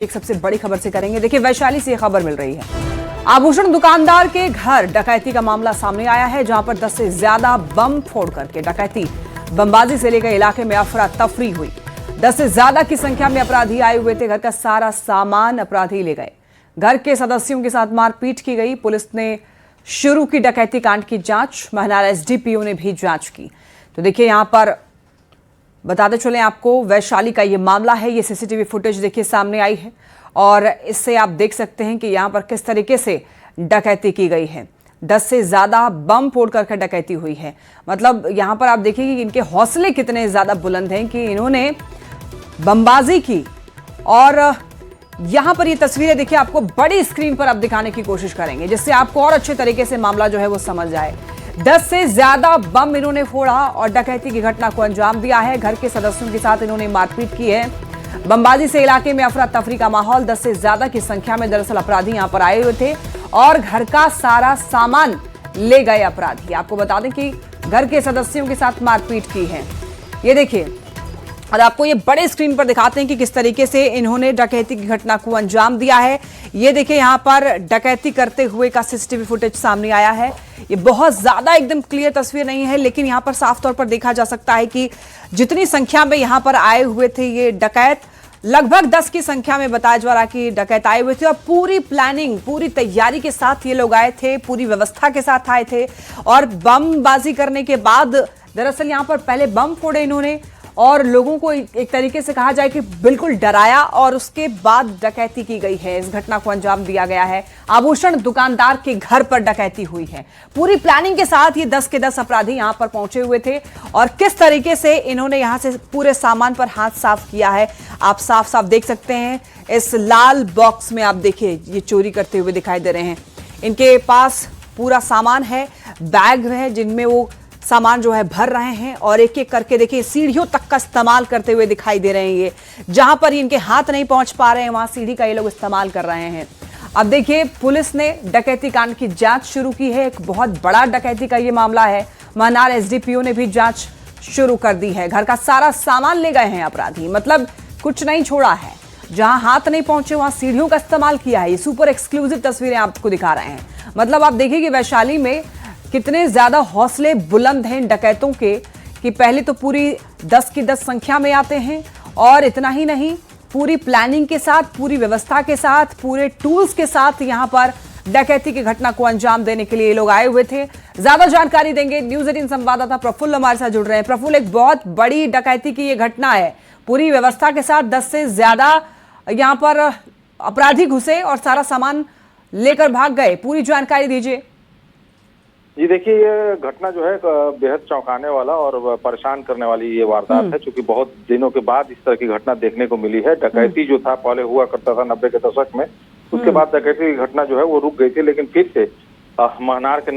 एक सबसे बड़ी खबर से करेंगे। देखिए, वैशाली से खबर मिल रही है। आभूषण दुकानदार के घर डकैती का मामला सामने आया है, जहां पर 10 से ज्यादा बम फोड़ करके डकैती बमबाजी से लेकर इलाके में अफरा तफरी हुई। 10 से ज्यादा की संख्या में अपराधी आए हुए थे। घर का सारा सामान अपराधी ले गए। घर के सदस्यों के साथ मारपीट की गई। पुलिस ने शुरू की डकैती कांड की जांच। महनार एसडीपीओ ने भी जांच की। तो देखिए, यहां पर बताते चले आपको, वैशाली का ये मामला है। ये सीसीटीवी फुटेज देखिए सामने आई है और इससे आप देख सकते हैं कि यहाँ पर किस तरीके से डकैती की गई है। 10 से ज़्यादा बम फोड़ करके डकैती हुई है। मतलब यहाँ पर आप देखिए कि इनके हौसले कितने ज़्यादा बुलंद हैं कि इन्होंने बमबाजी की। और यहाँ पर ये तस्वीरें देखिए, आपको बड़ी स्क्रीन पर आप दिखाने की कोशिश करेंगे, जिससे आपको और अच्छे तरीके से मामला जो है वो समझ जाए। 10 से ज्यादा बम इन्होंने फोड़ा और डकैती की घटना को अंजाम दिया है। घर के सदस्यों के साथ इन्होंने मारपीट की है। बमबाजी से इलाके में अफरा तफरी का माहौल। 10 से ज्यादा की संख्या में दरअसल अपराधी यहां पर आए हुए थे और घर का सारा सामान ले गए अपराधी। आपको बता दें कि घर के सदस्यों के साथ मारपीट की है। ये देखिए, और आपको ये बड़े स्क्रीन पर दिखाते हैं कि किस तरीके से इन्होंने डकैती की घटना को अंजाम दिया है। ये देखिए, यहाँ पर डकैती करते हुए का सीसीटीवी फुटेज सामने आया है। ये बहुत ज्यादा एकदम क्लियर तस्वीर नहीं है, लेकिन यहाँ पर साफ तौर पर देखा जा सकता है कि जितनी संख्या में यहाँ पर आए हुए थे ये डकैत, लगभग 10 की संख्या में बताया जा रहा कि डकैत आए हुए थे और पूरी प्लानिंग, पूरी तैयारी के साथ ये लोग आए थे, पूरी व्यवस्था के साथ आए थे। और बमबाजी करने के बाद दरअसल यहाँ पर पहले बम फोड़े इन्होंने और लोगों को एक तरीके से कहा जाए कि बिल्कुल डराया और उसके बाद डकैती की गई है। इस घटना को अंजाम दिया गया है। आभूषण दुकानदार के घर पर डकैती हुई है। पूरी प्लानिंग के साथ ये 10 के 10 अपराधी यहां पर पहुंचे हुए थे और किस तरीके से इन्होंने यहां से पूरे सामान पर हाथ साफ किया है आप साफ साफ देख सकते हैं। इस लाल बॉक्स में आप देखिए, ये चोरी करते हुए दिखाई दे रहे हैं। इनके पास पूरा सामान है, बैग है जिनमें वो सामान जो है भर रहे हैं और एक एक करके देखिए सीढ़ियों तक का इस्तेमाल करते हुए दिखाई दे रहे हैं। ये जहां पर इनके हाथ नहीं पहुंच पा रहे हैं वहां सीढ़ी का ये लोग इस्तेमाल कर रहे हैं। अब देखिए, पुलिस ने डकैती कांड की जांच शुरू की है। एक बहुत बड़ा डकैती का ये मामला है। महनार एसडीपीओ ने भी जांच शुरू कर दी है। घर का सारा सामान ले गए हैं अपराधी, मतलब कुछ नहीं छोड़ा है। जहां हाथ नहीं पहुंचे वहां सीढ़ियों का इस्तेमाल किया है। ये सुपर एक्सक्लूसिव तस्वीरें आपको दिखा रहे हैं। मतलब आप देखिए कि वैशाली में कितने ज्यादा हौसले बुलंद हैं डकैतों के कि पहले तो पूरी 10 की 10 संख्या में आते हैं और इतना ही नहीं, पूरी प्लानिंग के साथ, पूरी व्यवस्था के साथ, पूरे टूल्स के साथ यहां पर डकैती की घटना को अंजाम देने के लिए ये लोग आए हुए थे। ज्यादा जानकारी देंगे न्यूज़ 18 संवाददाता प्रफुल्ल हमारे साथ जुड़ रहे हैं। प्रफुल्ल, एक बहुत बड़ी डकैती की ये घटना है। पूरी व्यवस्था के साथ 10 से ज्यादा यहां पर अपराधी घुसे और सारा सामान लेकर भाग गए। पूरी जानकारी दीजिए। जी देखिए, ये घटना जो है बेहद चौंकाने वाला और परेशान करने वाली ये वारदात है, क्योंकि बहुत दिनों के बाद इस तरह की घटना देखने को मिली है। डकैती जो था पहले हुआ करता था 90 के दशक में, उसके बाद डकैती की घटना जो है वो रुक गई थी, लेकिन फिर से महनार के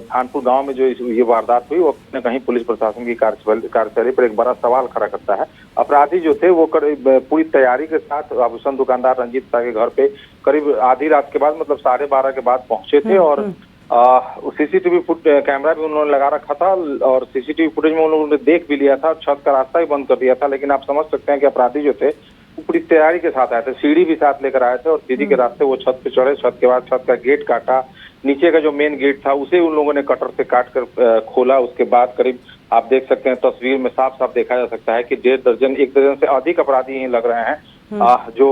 थानपुर गांव में जो ये वारदात हुई वो कहीं न कहीं पुलिस प्रशासन की कार्यशैली पर एक बड़ा सवाल खड़ा करता है। अपराधी जो थे वो पूरी तैयारी के साथ आभूषण दुकानदार रंजीत शाह के घर पे करीब आधी रात के बाद, मतलब 12:30 के बाद पहुंचे थे और सीसीटीवी कैमरा भी उन्होंने लगा रखा था और सीसीटीवी फुटेज में उन्होंने देख भी लिया था। छत का रास्ता ही बंद कर दिया था, लेकिन आप समझ सकते हैं कि अपराधी जो थे पूरी तैयारी के साथ आए थे। सीढ़ी भी साथ लेकर आए थे और सीढ़ी के रास्ते वो छत पे चढ़े। छत के बाद छत का गेट काटा, नीचे का जो मेन गेट था उसे उन लोगों ने कटर से काट कर खोला। उसके बाद करीब आप देख सकते हैं तस्वीर में साफ साफ देखा जा सकता है कि 1.5 दर्जन, 1 दर्जन से अधिक अपराधी यहीं लग रहे हैं जो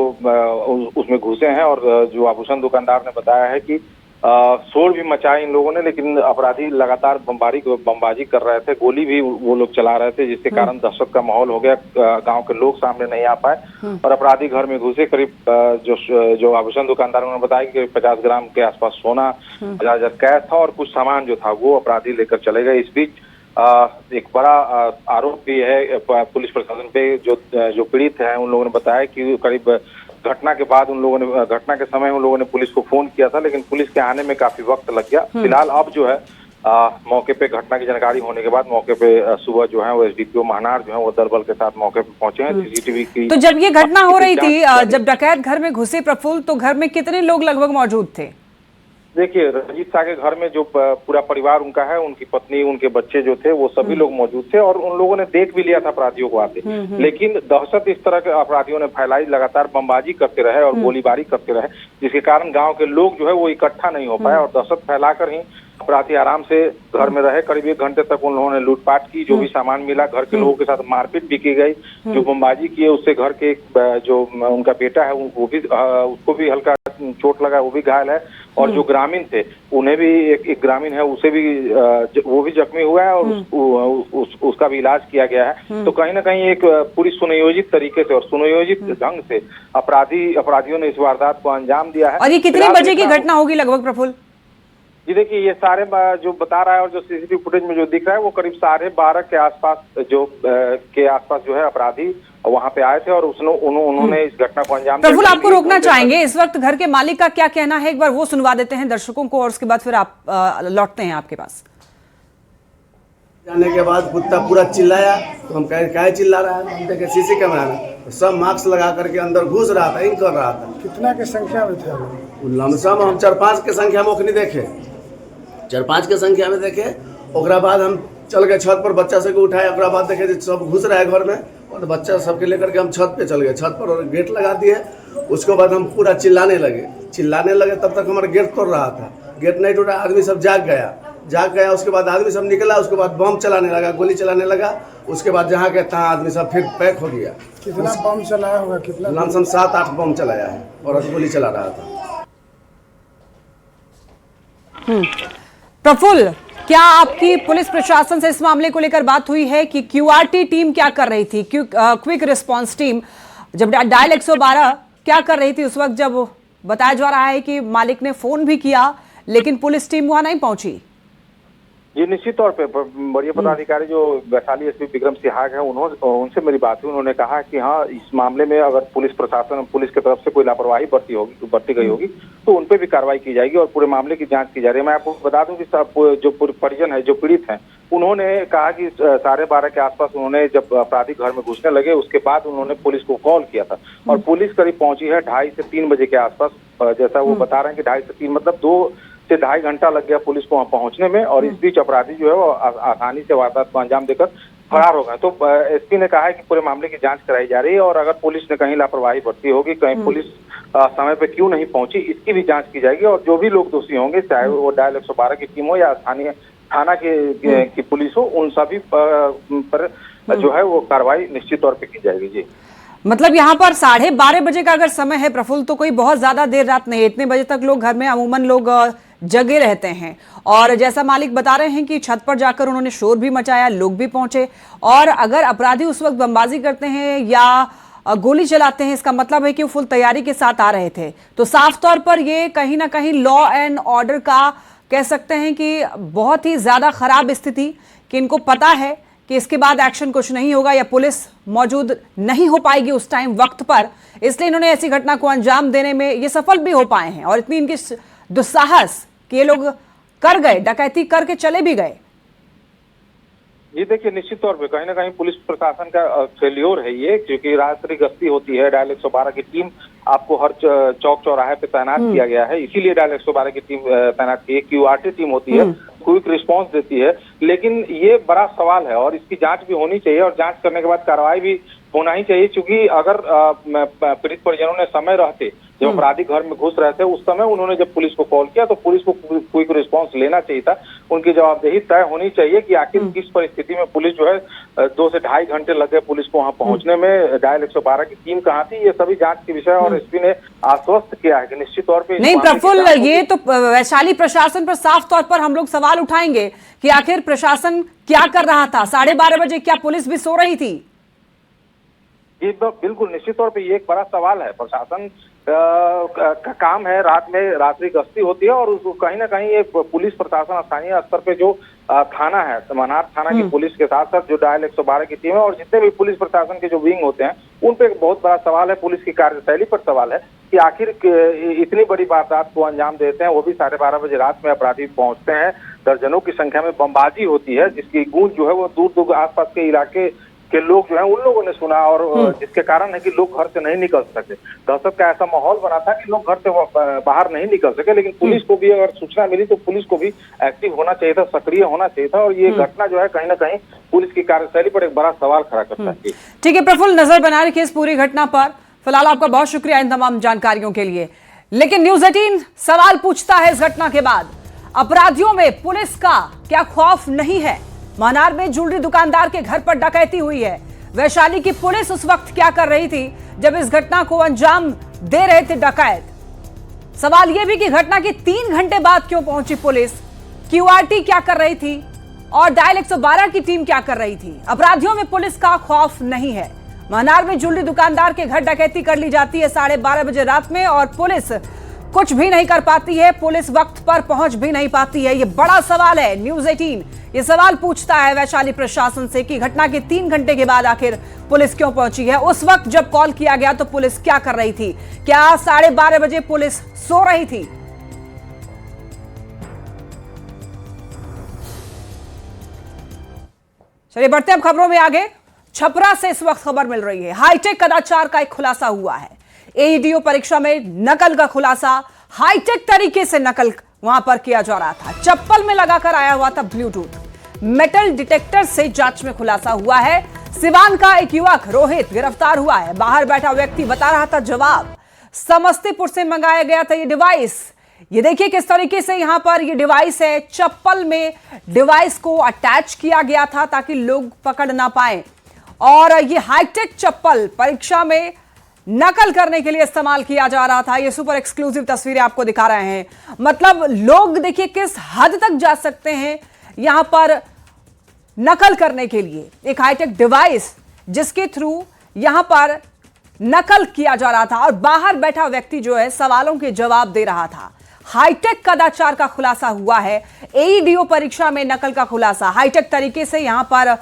उसमें घुसे हैं। और जो आभूषण दुकानदार ने बताया है कि शोर भी मचाए इन लोगों ने, लेकिन अपराधी लगातार बमबाजी कर रहे थे। गोली भी वो लोग चला रहे थे, जिसके कारण दहशत का माहौल हो गया। गांव के लोग सामने नहीं आ पाए और अपराधी घर में घुसे। करीब जो आभूषण दुकानदार उन्होंने बताया कि 50 ग्राम के आसपास सोना, 50,000 कैश था और कुछ सामान जो था वो अपराधी लेकर चले गए। इस बीच एक बड़ा आरोप भी है पुलिस प्रशासन पे। जो पीड़ित है उन लोगों ने बताया कि करीब घटना के बाद घटना के समय उन लोगों ने पुलिस को फोन किया था, लेकिन पुलिस के आने में काफी वक्त लग गया। फिलहाल अब जो है मौके पे घटना की जानकारी होने के बाद मौके पे सुबह जो है वो एसडीपीओ महनार जो है वो दल बल के साथ मौके पे पहुंचे हैं। सीसीटीवी की तो जब ये घटना हो रही थी, जब डकैत घर में घुसे प्रफुल्ल, तो घर में कितने लोग लगभग मौजूद थे? देखिए, रंजीत शाह के घर में जो पूरा परिवार उनका है, उनकी पत्नी, उनके बच्चे जो थे, वो सभी लोग मौजूद थे और उन लोगों ने देख भी लिया था अपराधियों को आते। लेकिन दहशत इस तरह के अपराधियों ने फैलाई, लगातार बमबाजी करते रहे और गोलीबारी करते रहे, जिसके कारण गांव के लोग जो है वो इकट्ठा नहीं हो पाए और दहशत फैलाकर ही अपराधी आराम से घर में रहे। करीब 1 घंटे तक उन लोगों ने लूटपाट की, जो भी सामान मिला, घर के लोगों के साथ मारपीट भी की गई। जो बमबाजी किए उससे घर के जो उनका बेटा है वो भी उसको भी हल्का चोट लगा, वो भी घायल है। और जो ग्रामीण थे उन्हें भी एक ग्रामीण है, उसे भी वो भी जख्मी हुआ है और उसका भी इलाज किया गया है। तो कहीं ना कहीं एक पूरी सुनियोजित तरीके से और सुनियोजित ढंग से अपराधियों ने इस वारदात को अंजाम दिया है। और ये कितने बजे की घटना होगी लगभग प्रफुल्ल? जी देखिए, ये सारे जो बता रहा है और जो सीसीटीवी फुटेज में जो दिख रहा है वो करीब 12:30 के आसपास जो है अपराधी वहां पे आए थे और उन्होंने इस घटना को अंजाम दिया। प्रफुल्ल, आपको रोकना चाहेंगे, इस वक्त घर के मालिक का क्या कहना है, एक बार वो सुनवा देते हैं दर्शकों को और उसके बाद फिर आप लौटते हैं आपके पास। जाने के बाद कुत्ता पूरा चिल्लाया तो हम कहे चिल्ला रहा है, हम देखे सीसी कैमरा में तो सब मास्क लगा करके अंदर घुस रहा था, इंक कर रहा था। कितना के संख्या में थे? लमसम हम 4-5 के संख्या में ओखनी देखे, 4-5 के संख्या में देखे। ओकरा बाद हम चल गए छत पर, बच्चा सबके उठाए। ओकरा बाद देखे सब घुस रहा है घर में और तो बच्चा सबके लेकर के हम छत पे चल गए, छत पर और गेट लगा दिए। उसके बाद हम पूरा चिल्लाने लगे। तब तक हमारा गेट तोड़ रहा था, गेट नहीं टूटा, आदमी सब जाग गया। उसके बाद आदमी सब निकला, उसके बाद बम चलाने लगा, गोली चलाने लगा। उसके बाद जहाँ के तहाँ आदमी सब फिर पैक हो गया। कितना बम चलाया होगा? कितना? लमसम 7-8 बम चलाया है और गोली चला रहा था। प्रफुल्ल, क्या आपकी पुलिस प्रशासन से इस मामले को लेकर बात हुई है कि क्यूआरटी टीम क्या कर रही थी, क्विक रिस्पांस टीम जब डायल 112 क्या कर रही थी उस वक्त, जब बताया जा रहा है कि मालिक ने फोन भी किया लेकिन पुलिस टीम वहां नहीं पहुंची? ये निश्चित तौर पे वरीय पदाधिकारी जो वैशाली एसपी विक्रम सिहाग है, उनसे मेरी बात हुई। उन्होंने कहा कि हाँ, इस मामले में अगर पुलिस की तरफ से कोई लापरवाही बरती गई होगी तो उन पे भी कार्रवाई की जाएगी और पूरे मामले की जांच की जा रही है। मैं आपको बता दूं कि जो परिजन है, जो पीड़ित हैं, उन्होंने कहा कि 12:30 के आसपास उन्होंने जब अपराधी घर में घुसने लगे उसके बाद उन्होंने पुलिस को कॉल किया था और पुलिस करीब पहुंची है 2:30 से 3 बजे के आसपास। जैसा वो बता रहे हैं कि 2:30 से 3 मतलब 2 से 2.5 घंटा लग गया पुलिस को वहां पहुंचने में और इस बीच अपराधी जो है वो आसानी से वारदात को अंजाम देकर फरार हो गए। तो एसपी ने कहा है कि पूरे मामले की जांच कराई जा रही है और अगर पुलिस ने कहीं लापरवाही बरती होगी, कहीं पुलिस समय पे क्यों नहीं पहुंची, इसकी भी जांच की जाएगी और जो भी लोग दोषी होंगे, चाहे वो डायल 112 की टीम हो या स्थानीय थाना की पुलिस हो, उन सभी पर जो है वो कार्रवाई निश्चित तौर पे की जाएगी। जी, मतलब यहाँ पर 12:30 बजे का अगर समय है प्रफुल्ल, तो कोई बहुत ज्यादा देर रात नहीं है। इतने बजे तक लोग घर में अमूमन लोग जगे रहते हैं और जैसा मालिक बता रहे हैं कि छत पर जाकर उन्होंने शोर भी मचाया, लोग भी पहुंचे। और अगर अपराधी उस वक्त बमबाजी करते हैं या गोली चलाते हैं, इसका मतलब है कि वो फुल तैयारी के साथ आ रहे थे। तो साफ तौर पर ये कहीं ना कहीं लॉ एंड ऑर्डर का कह सकते हैं कि बहुत ही ज्यादा खराब स्थिति, कि इनको पता है कि इसके बाद एक्शन कुछ नहीं होगा या पुलिस मौजूद नहीं हो पाएगी उस टाइम वक्त पर, इसलिए इन्होंने ऐसी घटना को अंजाम देने में ये सफल भी हो पाए हैं। और इतनी इनकी दुस्साहस कि ये लोग कर गए, डकैती करके चले भी गए। ये देखिए, निश्चित तौर पे कहीं ना कहीं पुलिस प्रशासन का फेल्योर है ये, क्योंकि रात्रि गश्ती होती है, डायल 112 की टीम आपको हर चौक चौराहे पे तैनात किया गया है, इसीलिए डायल 112 की टीम तैनात की है। क्यूआरटी टीम होती है, क्विक रिस्पांस देती है, लेकिन ये बड़ा सवाल है और इसकी जांच भी होनी चाहिए और जांच करने के बाद कार्रवाई भी होना ही चाहिए। क्योंकि अगर पीड़ित परिजनों ने समय रहते, जब अपराधी घर में घुस रहे थे, उस समय उन्होंने जब पुलिस को कॉल किया तो पुलिस को क्विक रिस्पांस लेना चाहिए था। उनकी जवाबदेही तय होनी चाहिए कि आखिर किस परिस्थिति में पुलिस जो है 2 से 2.5 घंटे लग गए पुलिस को वहां पहुंचने में, डायल 112 की टीम कहाँ थी, ये सभी जांच के विषय और एसपी ने आश्वस्त किया है कि निश्चित तौर पे नहीं प्रफुल्ल, ये तो वैशाली प्रशासन पर साफ तौर पर हम लोग सवाल उठाएंगे कि आखिर प्रशासन क्या कर रहा था। 12:30 बजे क्या पुलिस भी सो रही थी? ये बिल्कुल निश्चित तौर पे ये एक बड़ा सवाल है। प्रशासन का काम है, रात में रात्रि गश्ती होती है और उसको कहीं ना कहीं ये पुलिस प्रशासन स्थानीय स्तर पे जो थाना है, मनार थाना की पुलिस के साथ साथ जो डायल 112 की टीम है और जितने भी पुलिस प्रशासन के जो विंग होते हैं, उन पे एक बहुत बड़ा सवाल है। पुलिस की कार्यशैली पर सवाल है कि आखिर इतनी बड़ी वारदात को अंजाम देते हैं, वो भी 12:30 बजे रात में अपराधी पहुंचते हैं। दर्जनों की संख्या में बमबाजी होती है जिसकी गूंज जो है वो दूर दूर आसपास के इलाके के लोग जो है उन लोगों ने सुना, और जिसके कारण है कि लोग घर से नहीं निकल सके। दहशत का ऐसा माहौल बना था कि लोग घर से बाहर नहीं निकल सके। लेकिन पुलिस को भी अगर सूचना मिली तो पुलिस को भी एक्टिव होना चाहिए था, सक्रिय होना चाहिए था, और ये घटना जो है कहीं ना कहीं पुलिस की कार्यशैली पर एक बड़ा सवाल खड़ा करता है। ठीक है प्रफुल्ल, नजर बना रखिए इस पूरी घटना पर। फिलहाल आपका बहुत शुक्रिया इन तमाम जानकारियों के लिए। लेकिन न्यूज़ 18 सवाल पूछता है इस घटना के बाद, अपराधियों में पुलिस का क्या खौफ नहीं है? मनार में ज्वेलरी दुकानदार के घर पर डकैती हुई है। वैशाली की पुलिस उस वक्त क्या कर रही थी जब इस घटना को अंजाम दे रहे थे डकैत? सवाल यह भी कि घटना के 3 घंटे बाद क्यों पहुंची पुलिस, क्यूआरटी क्या कर रही थी और डायल 112 की टीम क्या कर रही थी? अपराधियों में पुलिस का खौफ नहीं है। मनार में ज्वेलरी दुकानदार के घर डकैती कर ली जाती है 12:30 बजे रात में, और पुलिस कुछ भी नहीं कर पाती है, पुलिस वक्त पर पहुंच भी नहीं पाती है। ये बड़ा सवाल है। न्यूज़ 18 ये सवाल पूछता है वैशाली प्रशासन से कि घटना के 3 घंटे के बाद आखिर पुलिस क्यों पहुंची है? उस वक्त जब कॉल किया गया तो पुलिस क्या कर रही थी? क्या 12:30 बजे पुलिस सो रही थी? चलिए बढ़ते हैं खबरों में आगे। छपरा से इस वक्त खबर मिल रही है, हाईटेक कदाचार का एक खुलासा हुआ है। एईडीओ परीक्षा में नकल का खुलासा, हाईटेक तरीके से नकल वहां पर किया जा रहा था। चप्पल में लगाकर आया हुआ था ब्लूटूथ। मेटल डिटेक्टर से जांच में खुलासा हुआ है। सिवान का एक युवक रोहित गिरफ्तार हुआ है। बाहर बैठा व्यक्ति बता रहा था जवाब। समस्तीपुर से मंगाया गया था ये डिवाइस। ये देखिए किस तरीके से यहां पर ये डिवाइस है, चप्पल में डिवाइस को अटैच किया गया था ताकि लोग पकड़ ना पाए। और ये हाईटेक चप्पल परीक्षा में नकल करने के लिए इस्तेमाल किया जा रहा था। ये सुपर एक्सक्लूसिव तस्वीरें आपको दिखा रहे हैं। मतलब लोग देखिए किस हद तक जा सकते हैं यहां पर नकल करने के लिए। एक हाईटेक डिवाइस जिसके थ्रू यहां पर नकल किया जा रहा था और बाहर बैठा व्यक्ति जो है सवालों के जवाब दे रहा था। हाईटेक कदाचार का खुलासा हुआ है। एईडीओ परीक्षा में नकल का खुलासा, हाईटेक तरीके से यहां पर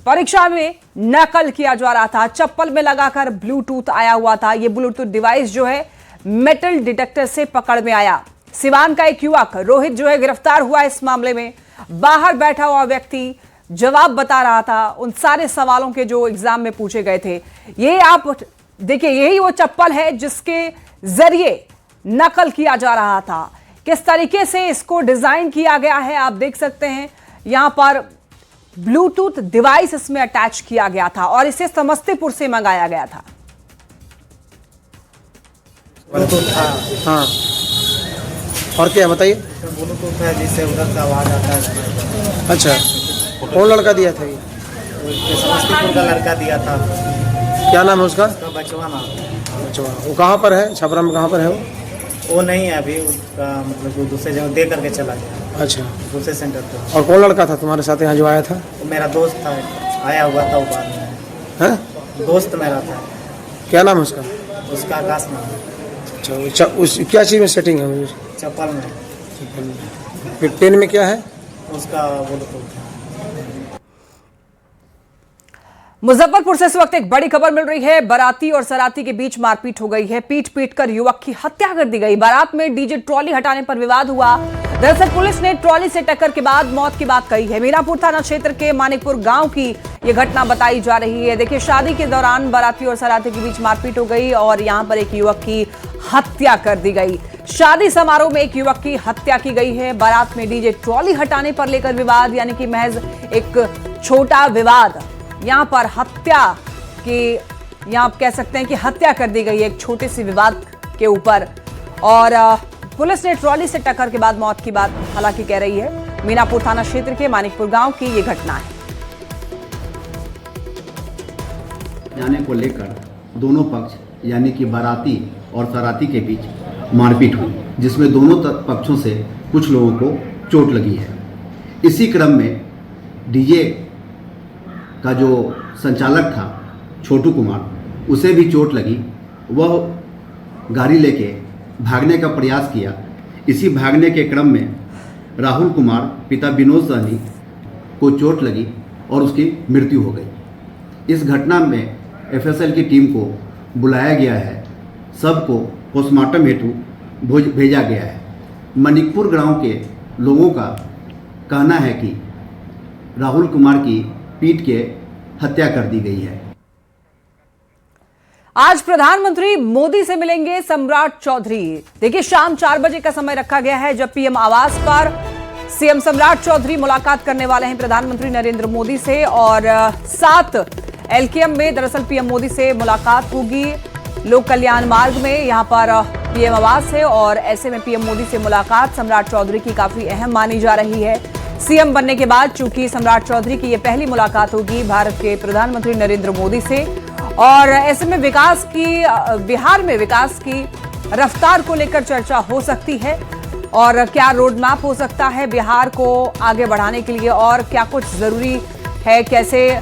परीक्षा में नकल किया जा रहा था। चप्पल में लगाकर ब्लूटूथ आया हुआ था। यह ब्लूटूथ डिवाइस जो है मेटल डिटेक्टर से पकड़ में आया। सिवान का एक युवक रोहित जो है गिरफ्तार हुआ इस मामले में। बाहर बैठा हुआ व्यक्ति जवाब बता रहा था उन सारे सवालों के जो एग्जाम में पूछे गए थे। ये आप देखिए, यही वो चप्पल है जिसके जरिए नकल किया जा रहा था। किस तरीके से इसको डिजाइन किया गया है आप देख सकते हैं। यहां पर ब्लूटूथ डिवाइस इसमें अटैच किया गया था और इसे समस्तीपुर से मंगाया गया था। हाँ, और क्या बताइए? ब्लूटूथ है जिससे उधर से आवाज आता है। अच्छा, कौन लड़का दिया था ये? समस्तीपुर का लड़का दिया था। क्या नाम है उसका? बचवा नाम। अच्छा, वो कहाँ पर है? छपरा में कहाँ पर है वो नहीं है अभी, उसका मतलब वो दूसरे जगह दे करके चला गया। अच्छा, दूसरे सेंटर पे। और कौन लड़का था तुम्हारे साथ यहाँ जो आया था? वो मेरा दोस्त था, आया हुआ था वो बाद में। हैं? दोस्त मेरा था। क्या नाम है उसका? उसका आकाश नाम है। अच्छा, उस क्या चीज़ में सेटिंग है? चप्पल में। फिर पेन में क्या है? उसका ब्लूटूथ। मुजफ्फरपुर से इस वक्त एक बड़ी खबर मिल रही है। बाराती और सराती के बीच मारपीट हो गई है। पीट कर युवक की हत्या कर दी गई। बारात में डीजे ट्रॉली हटाने पर विवाद हुआ। दरअसल पुलिस ने ट्रॉली से टक्कर के बाद मौत की बात कही है। मीनापुर थाना क्षेत्र के मानिकपुर गांव की यह घटना बताई जा रही है। देखिए, शादी के दौरान बाराती और सराती के बीच मारपीट हो गई और यहां पर एक युवक की हत्या कर दी गई। शादी समारोह में एक युवक की हत्या की गई है। बारात में डीजे ट्रॉली हटाने पर लेकर विवाद, यानी कि महज एक छोटा विवाद, यहां पर हत्या की, यहां आप कह सकते हैं कि हत्या कर दी गई है एक छोटे से विवाद के ऊपर। और पुलिस ने ट्रॉली से टक्कर के बाद मौत की बात हालांकि कह रही है। मीनापुर थाना क्षेत्र के मानिकपुर गांव की ये घटना है। जाने को लेकर दोनों पक्ष यानी कि बाराती और सराती के बीच मारपीट हुई, जिसमें दोनों पक्षों से कुछ लोगों को चोट लगी है। इसी क्रम में डीजे का जो संचालक था छोटू कुमार, उसे भी चोट लगी। वह गाड़ी लेके भागने का प्रयास किया। इसी भागने के क्रम में राहुल कुमार पिता विनोद सहनी को चोट लगी और उसकी मृत्यु हो गई। इस घटना में एफएसएल की टीम को बुलाया गया है। सबको पोस्टमार्टम हेतु भेजा गया है। मनिकपुर गांव के लोगों का कहना है कि राहुल कुमार की पीट के हत्या कर दी गई है। आज प्रधानमंत्री मोदी से मिलेंगे सम्राट चौधरी। देखिए, शाम 4 बजे का समय रखा गया है जब पीएम आवास पर सीएम सम्राट चौधरी मुलाकात करने वाले हैं प्रधानमंत्री नरेंद्र मोदी से। और 7 एलकेएम में दरअसल पीएम मोदी से मुलाकात होगी। लोक कल्याण मार्ग में यहां पर पीएम आवास है और ऐसे में पीएम मोदी से मुलाकात सम्राट चौधरी की काफी अहम मानी जा रही है। सीएम बनने के बाद चूंकि सम्राट चौधरी की यह पहली मुलाकात होगी भारत के प्रधानमंत्री नरेंद्र मोदी से, और ऐसे में बिहार में विकास की रफ्तार को लेकर चर्चा हो सकती है और क्या रोड मैप हो सकता है बिहार को आगे बढ़ाने के लिए और क्या कुछ जरूरी है, कैसे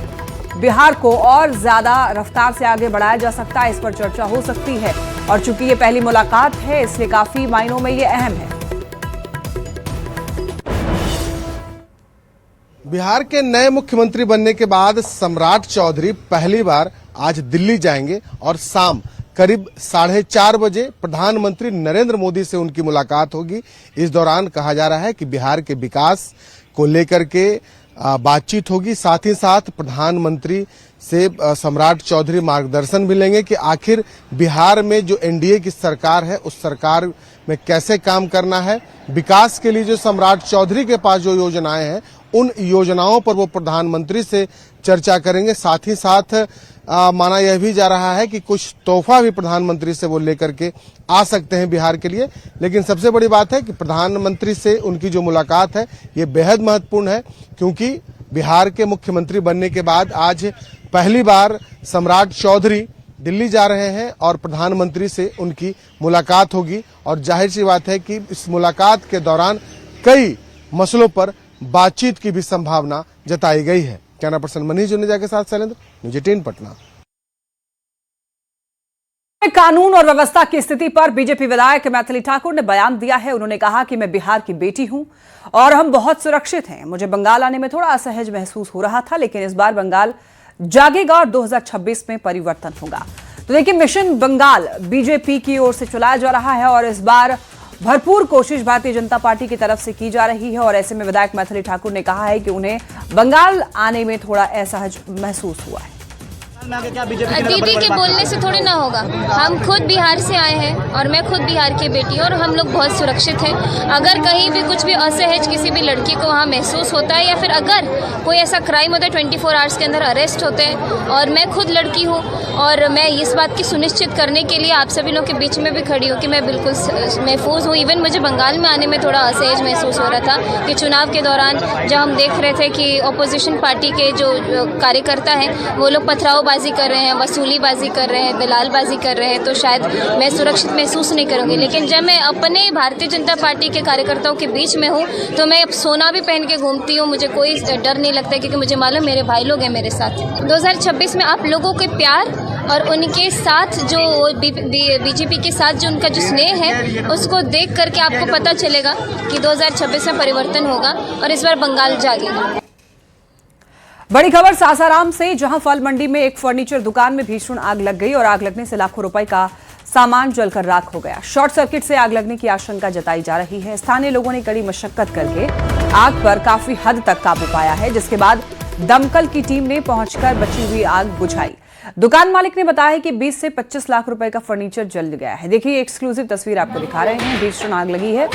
बिहार को और ज्यादा रफ्तार से आगे बढ़ाया जा सकता है, इस पर चर्चा हो सकती है। और चूंकि ये पहली मुलाकात है इसलिए काफी मायनों में ये अहम है। बिहार के नए मुख्यमंत्री बनने के बाद सम्राट चौधरी पहली बार आज दिल्ली जाएंगे और शाम करीब 4:30 बजे प्रधानमंत्री नरेंद्र मोदी से उनकी मुलाकात होगी। इस दौरान कहा जा रहा है कि बिहार के विकास को लेकर के बातचीत होगी। साथ ही साथ प्रधानमंत्री से सम्राट चौधरी मार्गदर्शन भी लेंगे कि आखिर बिहार में जो एनडीए की सरकार है उस सरकार में कैसे काम करना है। विकास के लिए जो सम्राट चौधरी के पास जो योजनाएं हैं उन योजनाओं पर वो प्रधानमंत्री से चर्चा करेंगे। साथ ही साथ माना यह भी जा रहा है कि कुछ तोहफा भी प्रधानमंत्री से वो लेकर के आ सकते हैं बिहार के लिए। लेकिन सबसे बड़ी बात है कि प्रधानमंत्री से उनकी जो मुलाकात है ये बेहद महत्वपूर्ण है, क्योंकि बिहार के मुख्यमंत्री बनने के बाद आज पहली बार सम्राट चौधरी दिल्ली जा रहे हैं और प्रधानमंत्री से उनकी मुलाकात होगी। और जाहिर सी बात है कि इस मुलाकात के दौरान कई मसलों पर बातचीत की भी संभावना जताई गई है। कैमरा पर्सन मनीष जुनेजा के साथ शैलेंद्र, न्यूज़ 18 पटना। कानून और व्यवस्था की स्थिति पर बीजेपी विधायक मैथिली ठाकुर ने बयान दिया है। उन्होंने कहा कि मैं बिहार की बेटी हूं और हम बहुत सुरक्षित हैं। मुझे बंगाल आने में थोड़ा असहज महसूस हो रहा था, लेकिन इस बार बंगाल जागेगा और 2026 में परिवर्तन होगा। तो देखिए, मिशन बंगाल बीजेपी की ओर से चलाया जा रहा है और इस बार भरपूर कोशिश भारतीय जनता पार्टी की तरफ से की जा रही है। और ऐसे में विधायक मैथिली ठाकुर ने कहा है कि उन्हें बंगाल आने में थोड़ा असहज महसूस हुआ है। दीदी के बोलने से थोड़ी ना होगा। हम खुद बिहार से आए हैं और मैं खुद बिहार की बेटी हूँ और हम लोग बहुत सुरक्षित हैं। अगर कहीं भी कुछ भी असहज किसी भी लड़की को वहाँ महसूस होता है या फिर अगर कोई ऐसा क्राइम होता है 24 आवर्स के अंदर अरेस्ट होते हैं, और मैं खुद लड़की हूँ और मैं इस बात की सुनिश्चित करने के लिए आप सभी लोग के बीच में भी खड़ी हूँ कि मैं बिल्कुल महफूज हूँ। इवन मुझे बंगाल में आने में थोड़ा असहज महसूस हो रहा था कि चुनाव के दौरान जब हम देख रहे थे कि अपोजिशन पार्टी के जो कार्यकर्ता हैं वो लोग पथराव बाजी कर रहे हैं, वसूलीबाजी कर रहे हैं, दलालबाजी कर रहे हैं, तो शायद मैं सुरक्षित महसूस नहीं करूंगी। लेकिन जब मैं अपने भारतीय जनता पार्टी के कार्यकर्ताओं के बीच में हूं तो मैं अब सोना भी पहन के घूमती हूं, मुझे कोई डर नहीं लगता, क्योंकि मुझे मालूम मेरे भाई लोग हैं मेरे साथ। 2026 में आप लोगों के प्यार और उनके साथ जो बीजेपी के साथ जो उनका जो स्नेह है उसको देख करके आपको पता चलेगा कि 2026 में परिवर्तन होगा और इस बार बंगाल जागेगा। बड़ी खबर सासाराम से, जहां फल मंडी में एक फर्नीचर दुकान में भीषण आग लग गई और आग लगने से लाखों रुपए का सामान जलकर राख हो गया। शॉर्ट सर्किट से आग लगने की आशंका जताई जा रही है। स्थानीय लोगों ने कड़ी मशक्कत करके आग पर काफी हद तक काबू पाया है, जिसके बाद दमकल की टीम ने पहुंचकर बची हुई आग बुझाई। दुकान मालिक ने बताया कि 20 से 25 लाख रुपए का फर्नीचर जल गया है। देखिए, एक्सक्लूसिव तस्वीर आपको दिखा रहे हैं। भीषण आग लगी है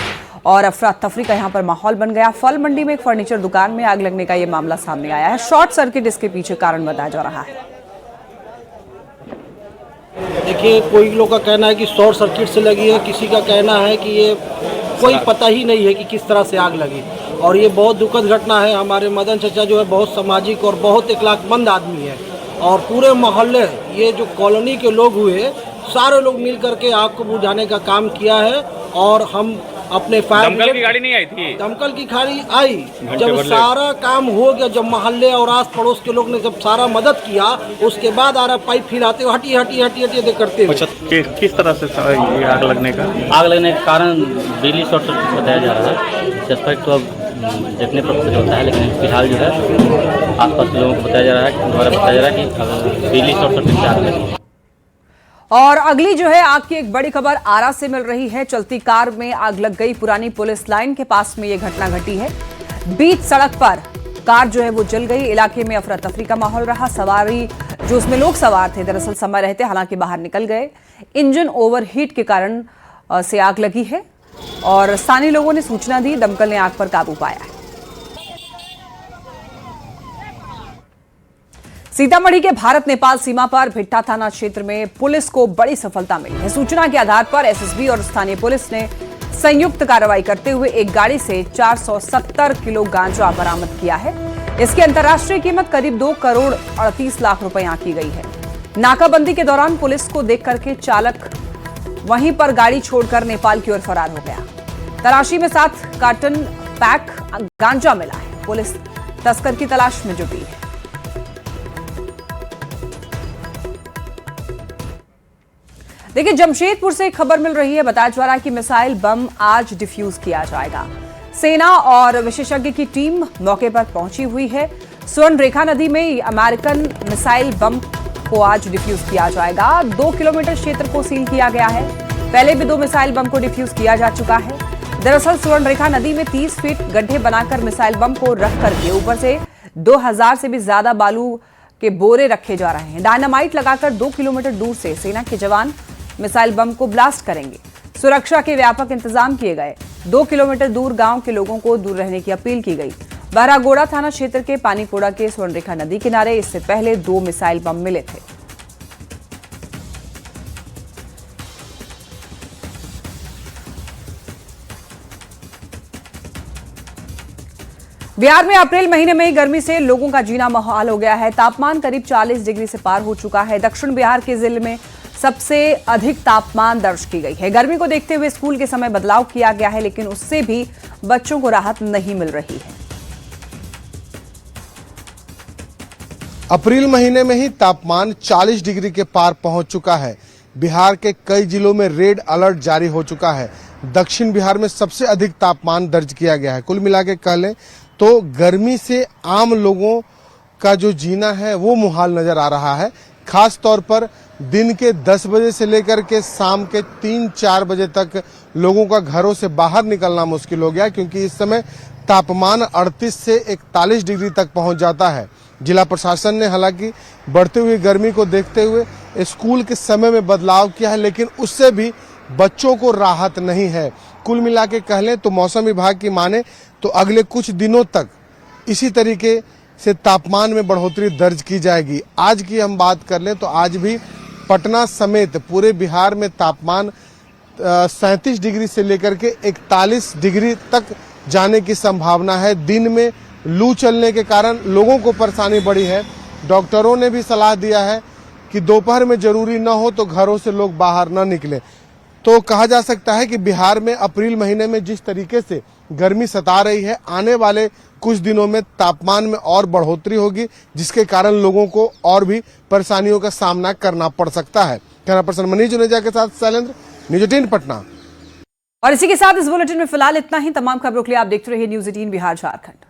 और अफरा तफरी का यहां पर माहौल बन गया। फल मंडी में एक फर्नीचर दुकान में आग लगने का यह मामला सामने आया है। शॉर्ट सर्किट इसके पीछे कारण बताया जा रहा है। देखिए, कोई लोग का कहना है कि शॉर्ट सर्किट से लगी है, किसी का कहना है कि ये कोई पता ही नहीं है कि किस तरह से आग लगी। और ये बहुत दुखद घटना है। हमारे मदन चाचा जो है बहुत सामाजिक और बहुत इखलाकमंद आदमी है और पूरे मोहल्ले, ये जो कॉलोनी के लोग हुए, सारे लोग मिल करके आग को बुझाने का काम किया है। और हम अपने फायर दमकल की गाड़ी नहीं आई थी, दमकल की गाड़ी आई जब सारा काम हो गया, जब मोहल्ले और आस पड़ोस के लोग ने जब सारा मदद किया, उसके बाद आ रहा पाइप हिलाते हुए हटी हटी हटी हटी करते हुए। अच्छा, किस तरह से ये आग लगने का कारण बिजली शॉर्ट सर्किट बताया जा रहा है। सस्पेक्ट तो अब देखने पर पता चलता है, लेकिन फिलहाल जो है आसपास के लोगों को बताया जा रहा है कि बिजली शॉर्ट सर्किट से आग लगी। और अगली जो है आग की एक बड़ी खबर आरा से मिल रही है। चलती कार में आग लग गई। पुरानी पुलिस लाइन के पास में यह घटना घटी है। बीच सड़क पर कार जो है वो जल गई। इलाके में अफरा तफरी का माहौल रहा। सवारी जो उसमें लोग सवार थे दरअसल समय रहते हालांकि बाहर निकल गए। इंजन ओवरहीट के कारण से आग लगी है और स्थानीय लोगों ने सूचना दी। दमकल ने आग पर काबू पाया है। सीतामढ़ी के भारत नेपाल सीमा पर भिट्टा थाना क्षेत्र में पुलिस को बड़ी सफलता मिली है। सूचना के आधार पर एसएसबी और स्थानीय पुलिस ने संयुक्त कार्रवाई करते हुए एक गाड़ी से 470 किलो गांजा बरामद किया है। इसकी अंतर्राष्ट्रीय कीमत करीब 2 करोड़ 38 लाख रुपए आंकी गई है। नाकाबंदी के दौरान पुलिस को देख करके चालक वहीं पर गाड़ी छोड़कर नेपाल की ओर फरार हो गया। तलाशी में 7 कार्टन पैक गांजा मिला है। पुलिस तस्कर की तलाश में जुटी है। देखिए, जमशेदपुर से एक खबर मिल रही है। बताया जा रहा है कि मिसाइल बम आज डिफ्यूज किया जाएगा। सेना और विशेषज्ञ की टीम मौके पर पहुंची हुई है। स्वर्ण रेखा नदी में अमेरिकन मिसाइल बम को आज डिफ्यूज किया जाएगा। 2 किलोमीटर क्षेत्र को सील किया गया है। पहले भी 2 मिसाइल बम को डिफ्यूज किया जा चुका है। दरअसल स्वर्ण रेखा नदी में 30 फीट गड्ढे बनाकर मिसाइल बम को रख करके ऊपर से 2000 से भी ज्यादा बालू के बोरे रखे जा रहे हैं। डायनामाइट लगाकर 2 किलोमीटर दूर से सेना के जवान मिसाइल बम को ब्लास्ट करेंगे। सुरक्षा के व्यापक इंतजाम किए गए। 2 किलोमीटर दूर गांव के लोगों को दूर रहने की अपील की गई। बहरागोड़ा थाना क्षेत्र के पानीकोड़ा के स्वर्णरेखा नदी किनारे इससे पहले 2 मिसाइल बम मिले थे। बिहार में अप्रैल महीने में ही गर्मी से लोगों का जीना मुहाल हो गया है। तापमान करीब 40 डिग्री से पार हो चुका है। दक्षिण बिहार के जिले में सबसे अधिक तापमान दर्ज की गई है। गर्मी को देखते हुए स्कूल के समय बदलाव किया गया है, लेकिन उससे भी बच्चों को राहत नहीं मिल रही है। अप्रैल महीने में ही तापमान 40 डिग्री के पार पहुंच चुका है। बिहार के कई जिलों में रेड अलर्ट जारी हो चुका है। दक्षिण बिहार में सबसे अधिक तापमान दर्ज किया गया है। कुल मिला के कह लें तो गर्मी से आम लोगों का जो जीना है वो मुहाल नजर आ रहा है। खास तौर पर दिन के 10 बजे से लेकर के शाम के 3-4 बजे तक लोगों का घरों से बाहर निकलना मुश्किल हो गया, क्योंकि इस समय तापमान 38 से 41 डिग्री तक पहुंच जाता है। जिला प्रशासन ने हालांकि बढ़ती हुई गर्मी को देखते हुए स्कूल के समय में बदलाव किया है, लेकिन उससे भी बच्चों को राहत नहीं है। कुल मिला के कह लें तो मौसम विभाग की माने तो अगले कुछ दिनों तक इसी तरीके से तापमान में बढ़ोतरी दर्ज की जाएगी। आज की हम बात कर लें तो आज भी पटना समेत पूरे बिहार में तापमान 37 डिग्री से लेकर के 41 डिग्री तक जाने की संभावना है। दिन में लू चलने के कारण लोगों को परेशानी बढ़ी है। डॉक्टरों ने भी सलाह दिया है कि दोपहर में जरूरी न हो तो घरों से लोग बाहर न निकलें। तो कहा जा सकता है कि बिहार में अप्रैल महीने में जिस तरीके से गर्मी सता रही है, आने वाले कुछ दिनों में तापमान में और बढ़ोतरी होगी, जिसके कारण लोगों को और भी परेशानियों का सामना करना पड़ सकता है। कैमरा पर्सन मनीष जुनेजा के साथ शैलेंद्र, न्यूज़ 18 पटना। और इसी के साथ इस बुलेटिन में फिलहाल इतना ही। तमाम खबरों के लिए आप देखते रहिए न्यूज़ 18 बिहार झारखंड।